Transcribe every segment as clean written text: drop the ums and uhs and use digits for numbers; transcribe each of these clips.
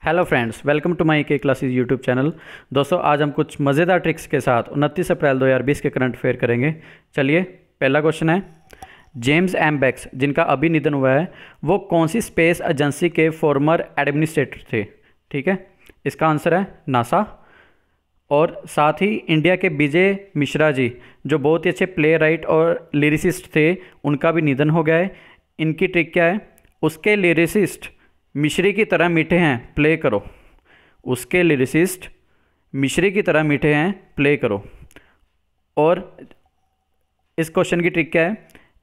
Hello friends, welcome to my K classes YouTube channel. दोस्तों, आज हम कुछ मज़ेदार ट्रिक्स के साथ 29 अप्रैल 2020 के करंट अफेयर करेंगे। चलिए, पहला क्वेश्चन है, जेम्स एम बैक्स जिनका अभी निधन हुआ है, वो कौन सी स्पेस एजेंसी के फॉर्मर एडमिनिस्ट्रेटर थे? ठीक है, इसका आंसर है नासा। और साथ ही इंडिया के विजय मिश्रा जी, जो बहुत ही अच्छे प्ले राइट और लिरिसिस्ट थे, उनका भी निधन हो गया है। इनकी ट्रिक क्या है? उसके लिरिसिस्ट मिश्री की तरह मीठे हैं, प्ले करो। उसके लिरिसिस्ट मिश्री की तरह मीठे हैं, प्ले करो। और इस क्वेश्चन की ट्रिक क्या है?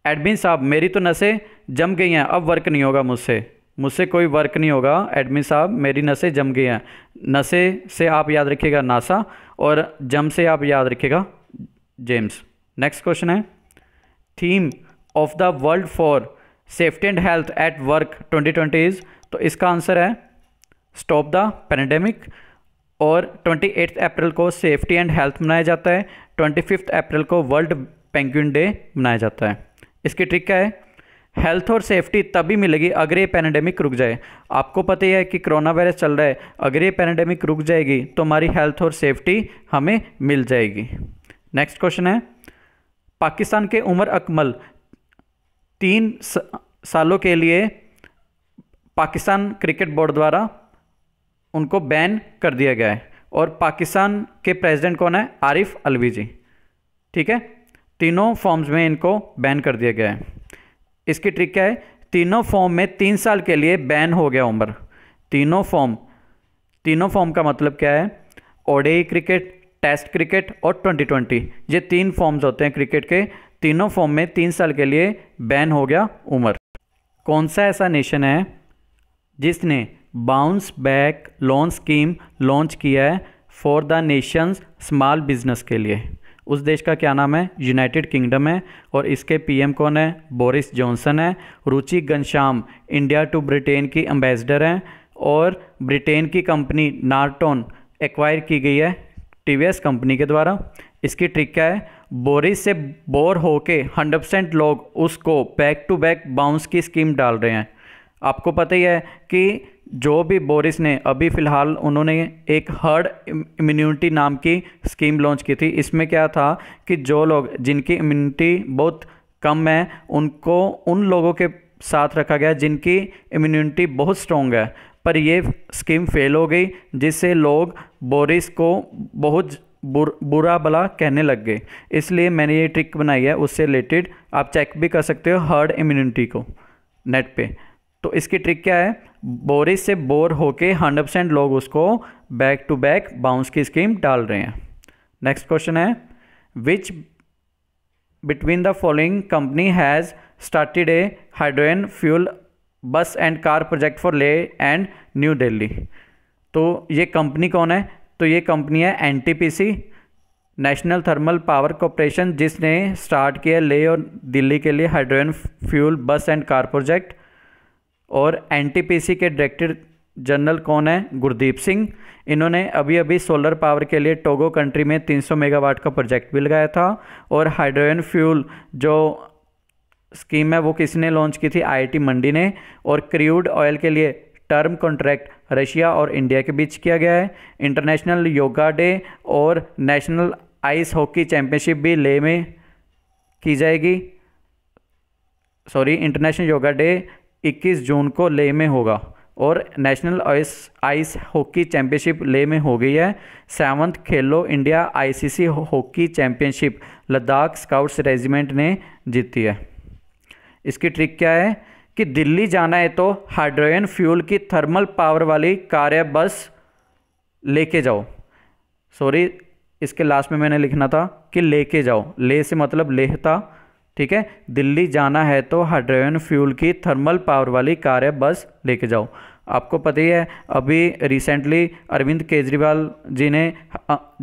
एडमिन साहब, मेरी तो नसें जम गई हैं, अब वर्क नहीं होगा मुझसे कोई वर्क नहीं होगा। एडमिन साहब, मेरी नसें जम गई हैं। नसें से आप याद रखिएगा नासा, और जम से आप याद रखिएगा जेम्स। नेक्स्ट क्वेश्चन है, theme of the world for safety and health at work 2020 is? तो इसका आंसर है स्टॉप द पैंडेमिक। और 28 अप्रैल को सेफ्टी एंड हेल्थ मनाया जाता है। 25 अप्रैल को वर्ल्ड पेंगुइन डे मनाया जाता है। इसकी ट्रिक क्या है? हेल्थ और सेफ्टी तभी मिलेगी अगर ये पैंडेमिक रुक जाए। आपको पता ही है कि कोरोना वायरस चल रहा है, अगर ये पैंडेमिक रुक जाएगी तो हमारी हेल्थ और सेफ्टी हमें मिल जाएगी। नेक्स्ट क्वेश्चन है, पाकिस्तान के उमर अकमल 3 सालों के लिए पाकिस्तान क्रिकेट बोर्ड द्वारा उनको बैन कर दिया गया है। और पाकिस्तान के प्रेसिडेंट कौन है? आरिफ अलवी जी। ठीक है, तीनों फॉर्म्स में इनको बैन कर दिया गया है। इसकी ट्रिक क्या है? तीनों फॉर्म में 3 साल के लिए बैन हो गया उमर। तीनों फॉर्म का मतलब क्या है? ओडीआई क्रिकेट, टेस्ट क्रिकेट और 2020, ये 3 फॉर्म्स होते हैं क्रिकेट के। तीनों फॉर्म में 3 साल के लिए बैन हो गया उमर। कौन सा ऐसा नेशन है जिसने bounce back loan scheme launch किया है for the Nations small business के लिए? उस देश का क्या नाम है? यूनाइटेड किंगडम है। और इसके पीएम कौन है? बोरिस जॉनसन है। रुचि घनश्याम इंडिया टू ब्रिटेन की एम्बेसडर हैं। और ब्रिटेन की कंपनी नार्टन एक्वायर की गई है टीवीएस कंपनी के द्वारा। इसकी ट्रिक क्या है? बोरिस से बोर होके 100% लोग उसको बैक टू बैक बाउंस की स्कीम डाल रहे हैं। आपको पता ही है कि जो भी बोरिस ने अभी फ़िलहाल उन्होंने एक हर्ड इम्यूनिटी नाम की स्कीम लॉन्च की थी। इसमें क्या था कि जो लोग जिनकी इम्यूनिटी बहुत कम है, उनको उन लोगों के साथ रखा गया जिनकी इम्यूनिटी बहुत स्ट्रॉन्ग है। पर ये स्कीम फेल हो गई, जिससे लोग बोरिस को बहुत बुरा भला कहने लग गए। इसलिए मैंने ये ट्रिक बनाई है, उससे रिलेटेड आप चेक भी कर सकते हो हर्ड इम्यूनिटी को नेट पे। तो इसकी ट्रिक क्या है? बोरिस से बोर होके 100% लोग उसको बैक टू बैक बाउंस की स्कीम डाल रहे हैं। नेक्स्ट क्वेश्चन है, which between the following company has started a hydrogen fuel bus and car project for Leh and New Delhi? तो ये कंपनी कौन है? तो ये कंपनी है NTPC, national thermal power corporation, जिसने स्टार्ट किया ले और दिल्ली के लिए hydrogen fuel bus and car project. और एनटीपीसी के डायरेक्टर जनरल कौन है? गुरदीप सिंह। इन्होंने अभी अभी सोलर पावर के लिए टोगो कंट्री में 300 मेगावाट का प्रोजेक्ट भी लगाया था। और हाइड्रोजन फ्यूल जो स्कीम है वो किसने लॉन्च की थी? आईआईटी मंडी ने। और क्रूड ऑयल के लिए टर्म कॉन्ट्रैक्ट रशिया और इंडिया के बीच किया गया है। इंटरनेशनल योगा डे और नेशनल आइस हॉकी चैम्पियनशिप भी ले में की जाएगी। इंटरनेशनल योगा डे 21 जून को ले में होगा। और नेशनल आइस हॉकी चैम्पियनशिप ले में हो गई है। 7th खेलो India ICC hockey championship Ladakh scouts regiment ने जीती है। इसकी ट्रिक क्या है कि दिल्ली जाना है तो हाइड्रोजन फ्यूल की थर्मल पावर वाली कार या बस लेके जाओ। इसके लास्ट में मैंने लिखना था कि लेके जाओ, ले से मतलब लेह था। ठीक है, दिल्ली जाना है तो हाइड्रोजन फ्यूल की थर्मल पावर वाली कार या बस लेके जाओ। आपको पता ही है, अभी रिसेंटली अरविंद केजरीवाल जी ने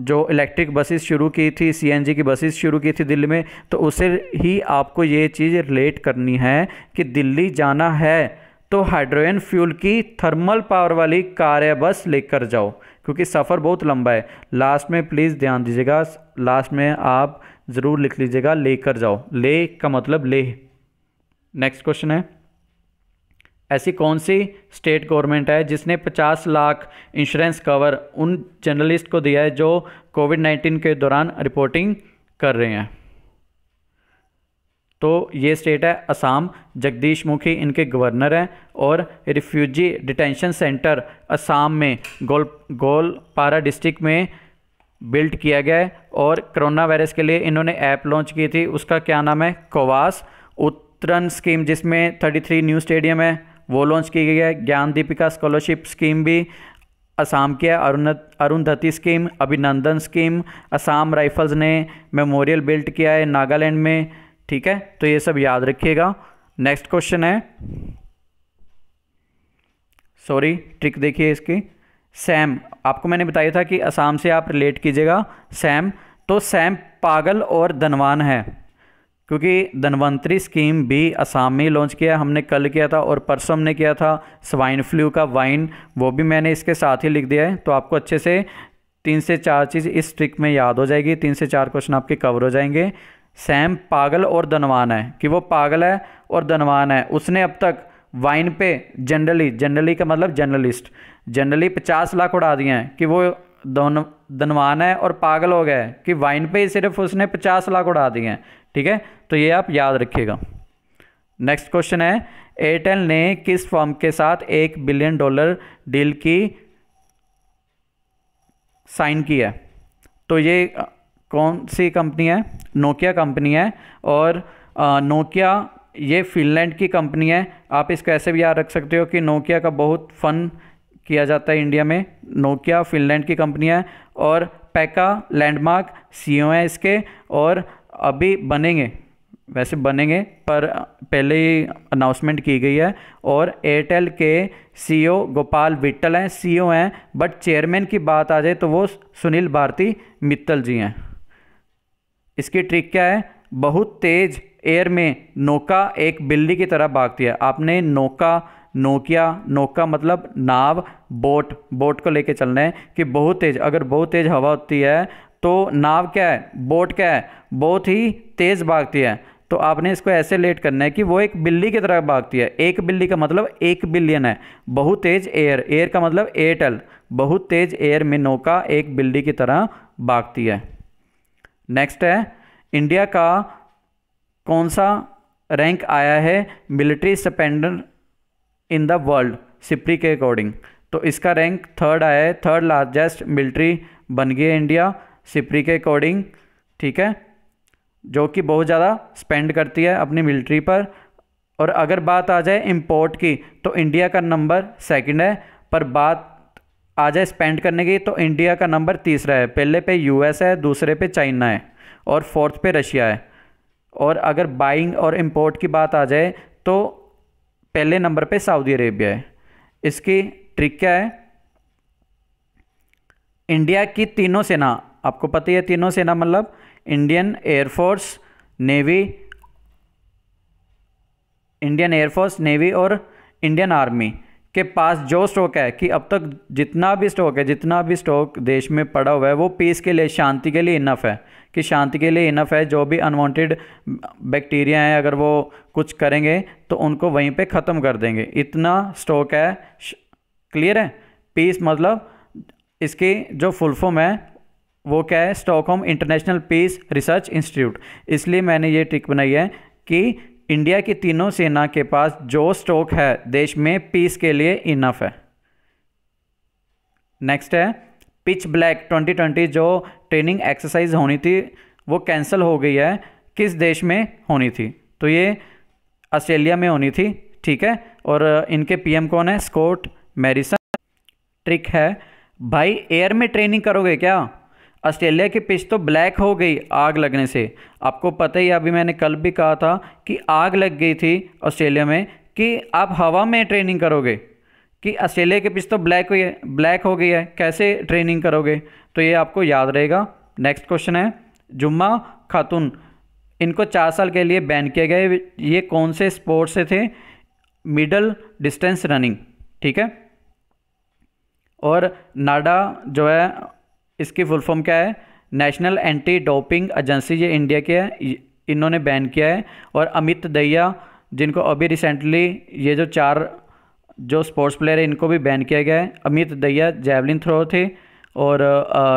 जो इलेक्ट्रिक बसेस शुरू की थी, सीएनजी की बसेस शुरू की थी दिल्ली में, तो उससे ही आपको ये चीज़ रिलेट करनी है कि दिल्ली जाना है तो हाइड्रोजन फ्यूल की थर्मल पावर वाली कार या बस लेकर जाओ, क्योंकि सफ़र बहुत लंबा है। लास्ट में प्लीज़ ध्यान दीजिएगा, लास्ट में आप ज़रूर लिख लीजिएगा लेकर जाओ। ले का मतलब लेह। नेक्स्ट क्वेश्चन है, ऐसी कौन सी स्टेट गवर्नमेंट है जिसने 50 लाख इंश्योरेंस कवर उन जर्नलिस्ट को दिया है जो कोविड-19 के दौरान रिपोर्टिंग कर रहे हैं? तो ये स्टेट है असम। जगदीश मुखी इनके गवर्नर हैं और रिफ्यूजी डिटेंशन सेंटर असम में गोलपारा डिस्ट्रिक्ट में बिल्ड किया गया है। और कोरोना वायरस के लिए इन्होंने ऐप लॉन्च की थी, उसका क्या नाम है? कोवास। उत्तरण स्कीम जिसमें 33 न्यू स्टेडियम है वो लॉन्च की गई है। ज्ञान दीपिका स्कॉलरशिप स्कीम भी असम की है। अरुंधति स्कीम, अभिनंदन स्कीम असम राइफल्स ने मेमोरियल बिल्ड किया है नागालैंड में। ठीक है, तो ये सब याद रखिएगा। नेक्स्ट क्वेश्चन है, सॉरी ट्रिक देखिए इसकी। सैम, आपको मैंने बताया था कि असम से आप रिलेट कीजिएगा सैम। तो सैम पागल और धनवान है क्योंकि धनवंतरी स्कीम भी असम में लॉन्च किया, हमने कल किया था और परसों हमने किया था स्वाइन फ्लू का वाइन, वो भी मैंने इसके साथ ही लिख दिया है। तो आपको अच्छे से 3 से 4 चीज़ इस ट्रिक में याद हो जाएगी, 3 से 4 क्वेश्चन आपके कवर हो जाएंगे। सैम पागल और धनवान है कि वो पागल है और धनवान है। उसने अब तक वाइन पे जनरली का मतलब जनरली 50 लाख उड़ा दिए हैं कि वो धनवान है और पागल हो गया है कि वाइन पे सिर्फ उसने 50 लाख उड़ा दिए हैं। ठीक है, तो ये आप याद रखिएगा। नेक्स्ट क्वेश्चन है, एयरटेल ने किस फर्म के साथ $1 बिलियन डील की साइन की है? तो ये कौन सी कंपनी है? नोकिया कंपनी है। और नोकिया ये फिनलैंड की कंपनी है। आप इसको ऐसे भी याद रख सकते हो कि नोकिया का बहुत फन किया जाता है इंडिया में। नोकिया फिनलैंड की कंपनी है और पैका लैंडमार्क सीईओ है इसके। और अभी बनेंगे पर पहले ही अनाउंसमेंट की गई है। और एयरटेल के सीईओ गोपाल विट्टल हैं, सीईओ हैं, बट चेयरमैन की बात आ जाए तो वो सुनील भारती मित्तल जी हैं। इसकी ट्रिक क्या है? बहुत तेज एयर में नौका एक बिल्ली की तरह भागती है। आपने नोका मतलब नाव, बोट को लेके चलना है कि बहुत तेज, अगर बहुत तेज हवा होती है तो नाव क्या है, बोट क्या है, बहुत ही तेज भागती है। तो आपने इसको ऐसे लेट करना है कि वो एक बिल्ली की तरह भागती है। एक बिल्ली का मतलब 1 बिलियन है। बहुत तेज एयर का मतलब एयरटेल, बहुत तेज एयर में नौका एक बिल्ली की तरह भागती है। नेक्स्ट है, इंडिया का कौन सा रैंक आया है military spender in the world SIPRI के अकॉर्डिंग? तो इसका रैंक 3rd आया है, 3rd लार्जेस्ट मिलिट्री बन गई है इंडिया सिप्री के अकॉर्डिंग। ठीक है, जो कि बहुत ज़्यादा स्पेंड करती है अपनी मिलिट्री पर। और अगर बात आ जाए इंपोर्ट की तो इंडिया का नंबर 2nd है, पर बात आ जाए स्पेंड करने की तो इंडिया का नंबर 3रा है। पहले पे यूएस है, दूसरे पे चाइना है और 4th पे रशिया है। और अगर बाइंग और इंपोर्ट की बात आ जाए तो पहले नंबर पे सऊदी अरेबिया है। इसकी ट्रिक क्या है? इंडिया की तीनों सेना, आपको पता ही है तीनों सेना मतलब इंडियन एयरफोर्स, नेवी और इंडियन आर्मी के पास जो स्टॉक है कि अब तक जितना भी स्टॉक देश में पड़ा हुआ है वो पीस के लिए, शांति के लिए इनफ है, कि शांति के लिए इनफ है। जो भी अनवांटेड बैक्टीरिया हैं अगर वो कुछ करेंगे तो उनको वहीं पे ख़त्म कर देंगे, इतना स्टॉक है। क्लियर है? पीस मतलब इसकी जो फुल फॉर्म है वो क्या है? Stockholm International Peace Research Institute. इसलिए मैंने ये ट्रिक बनाई है कि इंडिया की तीनों सेना के पास जो स्टॉक है देश में पीस के लिए इनफ है। नेक्स्ट है, पिच ब्लैक 2020 जो ट्रेनिंग एक्सरसाइज होनी थी वो कैंसिल हो गई है, किस देश में होनी थी? तो ये ऑस्ट्रेलिया में होनी थी। ठीक है, और इनके पीएम कौन है? स्कॉट मैरिसन। ट्रिक है भाई, एयर में ट्रेनिंग करोगे क्या? ऑस्ट्रेलिया की पिच तो ब्लैक हो गई आग लगने से। आपको पता ही, अभी मैंने कल भी कहा था कि आग लग गई थी ऑस्ट्रेलिया में, कि आप हवा में ट्रेनिंग करोगे कि ऑस्ट्रेलिया की पिच तो ब्लैक हो गई है, कैसे ट्रेनिंग करोगे? तो ये आपको याद रहेगा। नेक्स्ट क्वेश्चन है, जुम्मा खातून, इनको 4 साल के लिए बैन किया गया है। ये कौन से स्पोर्ट्स से थे? Middle distance running. ठीक है, और नाडा जो है इसकी फुल फॉर्म क्या है? नेशनल एंटी डोपिंग एजेंसी, ये इंडिया के है, इन्होंने बैन किया है। और अमित दहिया जिनको अभी रिसेंटली ये जो 4 जो स्पोर्ट्स प्लेयर है इनको भी बैन किया गया है। अमित दहिया जैवलिन थ्रो थे, और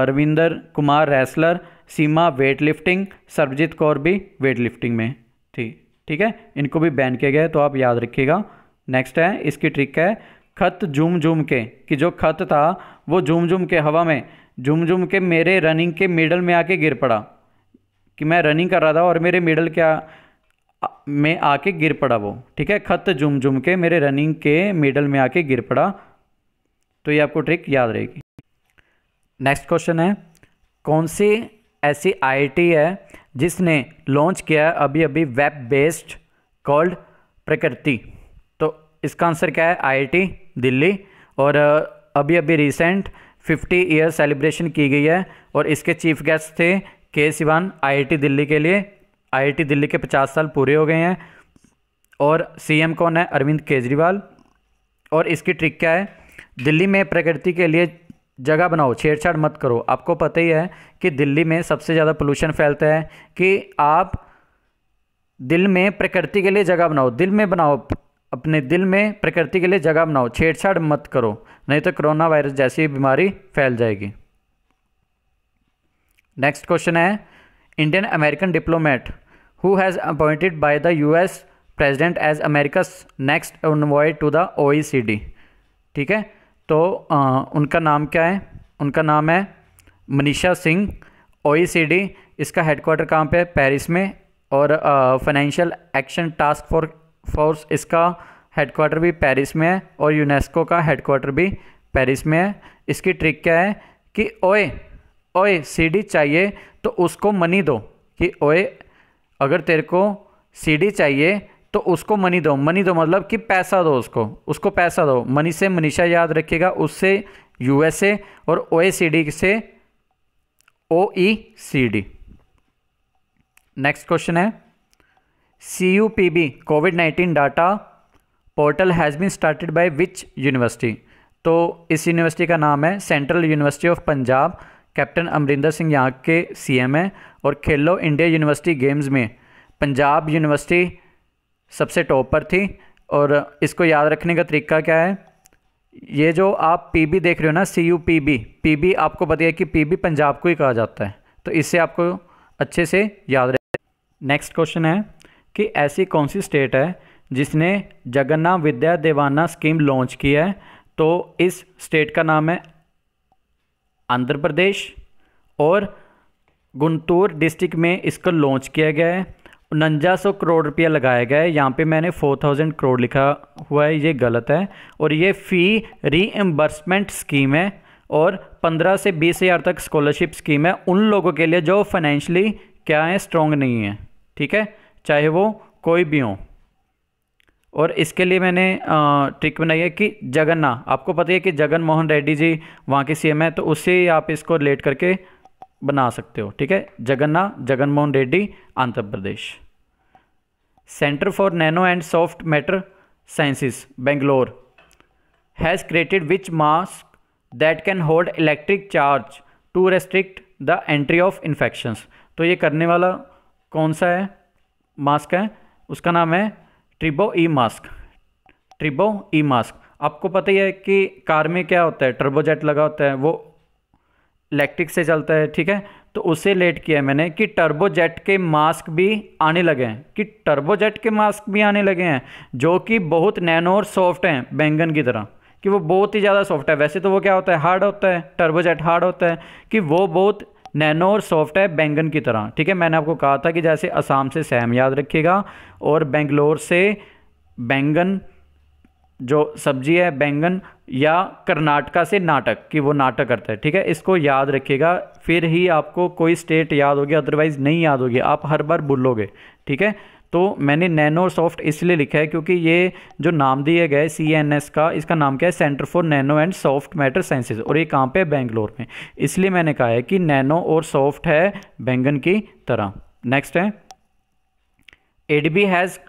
रविंदर कुमार रेसलर, सीमा वेट लिफ्टिंग, सरबजीत कौर भी वेट लिफ्टिंग में थी। ठीक है, इनको भी बैन किया गया है, तो आप याद रखिएगा। नेक्स्ट है, इसकी ट्रिक है खत झूम झूम के, कि जो खत था वो झूम झूम के हवा में झूम झूम के मेरे रनिंग के मिडल में आके गिर पड़ा, कि मैं रनिंग कर रहा था और मेरे मिडल में आके गिर पड़ा वो। ठीक है, खत झूम झूम के मेरे रनिंग के मिडल में आके गिर पड़ा, तो ये आपको ट्रिक याद रहेगी। नेक्स्ट क्वेश्चन है, कौन सी ऐसी आईआईटी है जिसने लॉन्च किया है अभी अभी वेब बेस्ड कॉल्ड प्रकृति? तो इसका आंसर क्या है? आईआईटी दिल्ली, और अभी अभी रिसेंट 50 ईयर सेलिब्रेशन की गई है, और इसके चीफ गेस्ट थे के सिवान। आईआईटी दिल्ली के लिए, आईआईटी दिल्ली के 50 साल पूरे हो गए हैं, और सीएम कौन है? अरविंद केजरीवाल। और इसकी ट्रिक क्या है? दिल्ली में प्रकृति के लिए जगह बनाओ, छेड़छाड़ मत करो। आपको पता ही है कि दिल्ली में सबसे ज़्यादा पोल्यूशन फैलता है, कि आप दिल में प्रकृति के लिए जगह बनाओ, दिल में बनाओ, अपने दिल में प्रकृति के लिए जगह बनाओ, छेड़छाड़ मत करो, नहीं तो कोरोना वायरस जैसी बीमारी फैल जाएगी। नेक्स्ट क्वेश्चन है, Indian American diplomat who has appointed by the US president as America's next envoy to the OECD। ठीक है, तो उनका नाम क्या है? उनका नाम है मनीषा सिंह। OECD इसका हेडक्वार्टर कहाँ पे है? पेरिस में। और फाइनेंशियल एक्शन टास्क फोर्स इसका हेडक्वार्टर भी पेरिस में है, और यूनेस्को का हेडक्वार्टर भी पेरिस में है। इसकी ट्रिक क्या है कि ओए ओए CD चाहिए तो उसको मनी दो, कि ओए अगर तेरे को CD चाहिए तो उसको मनी दो। मनी दो मतलब कि पैसा दो, उसको पैसा दो। मनी से मनीषा याद रखिएगा, उससे USA, और OECD से OECD। नेक्स्ट क्वेश्चन है, CUPB कोविड-19 data portal has been started by which university? तो इस यूनिवर्सिटी का नाम है Central University of Punjab. Captain Amarinder Singh यहाँ के CM हैं, और खेलो इंडिया यूनिवर्सिटी गेम्स में पंजाब यूनिवर्सिटी सबसे टॉप पर थी। और इसको याद रखने का तरीका क्या है? ये जो आप PB देख रहे हो ना, CUPB, PB आपको पता है कि PB पंजाब को ही कहा जाता है, तो इससे आपको अच्छे से याद रहे। नेक्स्ट क्वेश्चन है कि ऐसी कौन सी स्टेट है जिसने जगन्नाथ विद्या देवाना स्कीम लॉन्च की है? तो इस स्टेट का नाम है आंध्र प्रदेश, और गुंटूर डिस्ट्रिक्ट में इसको लॉन्च किया गया है। 4900 करोड़ रुपया लगाया गया है। यहाँ पे मैंने 4000 करोड़ लिखा हुआ है, ये गलत है। और ये फ़ी रीएम्बर्समेंट स्कीम है, और 15 से 20 हज़ार तक स्कॉलरशिप स्कीम है उन लोगों के लिए जो फाइनेंशियली क्या है, स्ट्रॉन्ग नहीं है। ठीक है, चाहे वो कोई भी हो। और इसके लिए मैंने ट्रिक बनाई है कि जगन्नाथ, आपको पता है कि जगन मोहन रेड्डी जी वहाँ के CM है, तो उससे ही आप इसको रिलेट करके बना सकते हो। ठीक है, Jagannath, Jagan Mohan Reddy, Andhra Pradesh. Centre for nano and soft matter sciences Bangalore has created which mask that can hold electric charge to restrict the entry of infections. तो ये करने वाला कौन सा है मास्क है? उसका नाम है ट्रिबो ई मास्क। ट्रिबो ई मास्क, आपको पता ही है कि कार में क्या होता है, टर्बोजेट लगा होता है, वो इलेक्ट्रिक से चलता है। ठीक है, तो उससे लेट किया है मैंने कि टर्बोजेट के मास्क भी आने लगे हैं, कि टर्बोजेट के मास्क भी आने लगे हैं जो कि बहुत नैनो और सॉफ्ट हैं, बैंगन की तरह, कि वो बहुत ही ज़्यादा सॉफ्ट है। वैसे तो वो क्या होता है, हार्ड होता है, टर्बोजेट हार्ड होता है, कि वो बहुत नैनो और सॉफ्ट है बैंगन की तरह। ठीक है, मैंने आपको कहा था कि जैसे असम से सैम याद रखिएगा, और बेंगलोर से बैंगन जो सब्जी है बैंगन, या कर्नाटका से नाटक, कि वो नाटक करता है। ठीक है, इसको याद रखिएगा, फिर ही आपको कोई स्टेट याद होगी, अदरवाइज़ नहीं याद होगी, आप हर बार भूलोगे। ठीक है, तो मैंने नैनो और सॉफ्ट इसलिए लिखा है क्योंकि ये जो नाम दिए गए CNS का, इसका नाम क्या है? Centre for nano and soft matter sciences, और ये कहाँ पे है? बेंगलोर में। इसलिए मैंने कहा है कि नैनो और सॉफ्ट है बैंगन की तरह। नेक्स्ट है, ADB has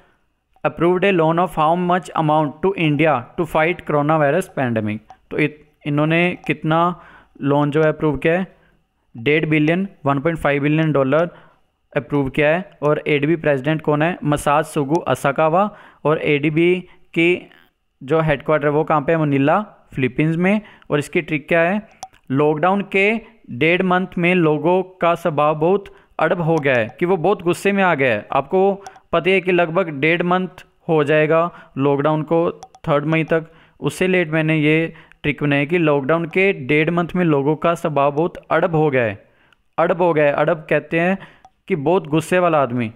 approved a loan of how much amount to India to fight corona virus pandemic. तो इन्होंने कितना लोन जो है अप्रूव किया है? 1.5 बिलियन, $1.5 बिलियन अप्रूव किया है। और ADB प्रेसिडेंट कौन है? Masatsugu Asakawa. और ADB की जो हेडक्वार्टर है वो कहाँ पे है, मनीला फिलीपींस में। और इसकी ट्रिक क्या है, लॉकडाउन के 1.5 मंथ में लोगों का स्वभाव बहुत अड़ब हो गया है, कि वो बहुत गुस्से में आ गया है। आपको पता है कि लगभग 1.5 मंथ हो जाएगा लॉकडाउन को 3 मई तक। उससे लेट मैंने ये ट्रिक बनाई कि लॉकडाउन के 1.5 मंथ में लोगों का स्वभाव बहुत अड़ब हो गया है। अड़ब हो गया है, अड़ब कहते हैं कि बहुत गुस्से वाला आदमी,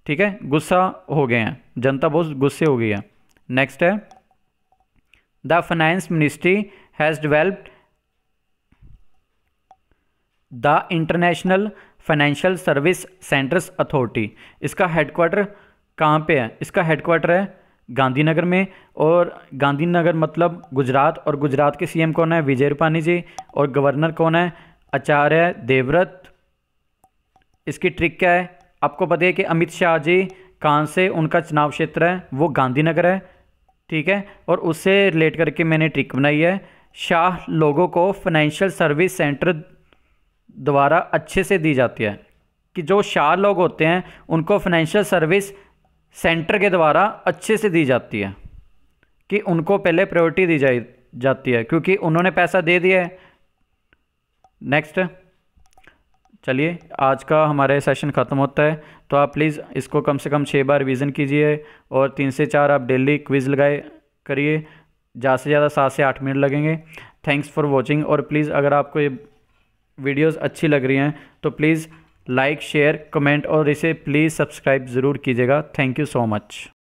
ठीक है, गुस्सा हो गए हैं, जनता बहुत गुस्से हो गई है। नेक्स्ट है, the finance ministry has developed the international financial service centres authority. इसका हेडक्वार्टर कहाँ पे है, इसका हेडक्वार्टर है गांधीनगर में। और गांधीनगर मतलब गुजरात, और गुजरात के सीएम कौन है, विजय रूपानी जी, और गवर्नर कौन है, आचार्य देवव्रत। इसकी ट्रिक क्या है, आपको पता है कि अमित शाह जी कहाँ से उनका चुनाव क्षेत्र है, वो गांधीनगर है, ठीक है। और उससे रिलेट करके मैंने ट्रिक बनाई है, शाह लोगों को फाइनेंशियल सर्विस सेंटर द्वारा अच्छे से दी जाती है, कि जो शाह लोग होते हैं उनको फाइनेंशियल सर्विस सेंटर के द्वारा अच्छे से दी जाती है, कि उनको पहले प्रायोरिटी दी जाती है, क्योंकि उन्होंने पैसा दे दिया है। नेक्स्ट, चलिए आज का हमारे सेशन ख़त्म होता है, तो आप प्लीज़ इसको कम से कम 6 बार रिवीजन कीजिए, और 3 से 4 आप डेली क्विज़ लगाए करिए, ज़्यादा से ज़्यादा 7 से 8 मिनट लगेंगे। Thanks for watching. और प्लीज़ अगर आपको ये वीडियोस अच्छी लग रही हैं तो प्लीज़ लाइक, शेयर, कमेंट और इसे प्लीज़ सब्सक्राइब ज़रूर कीजिएगा। Thank you so much.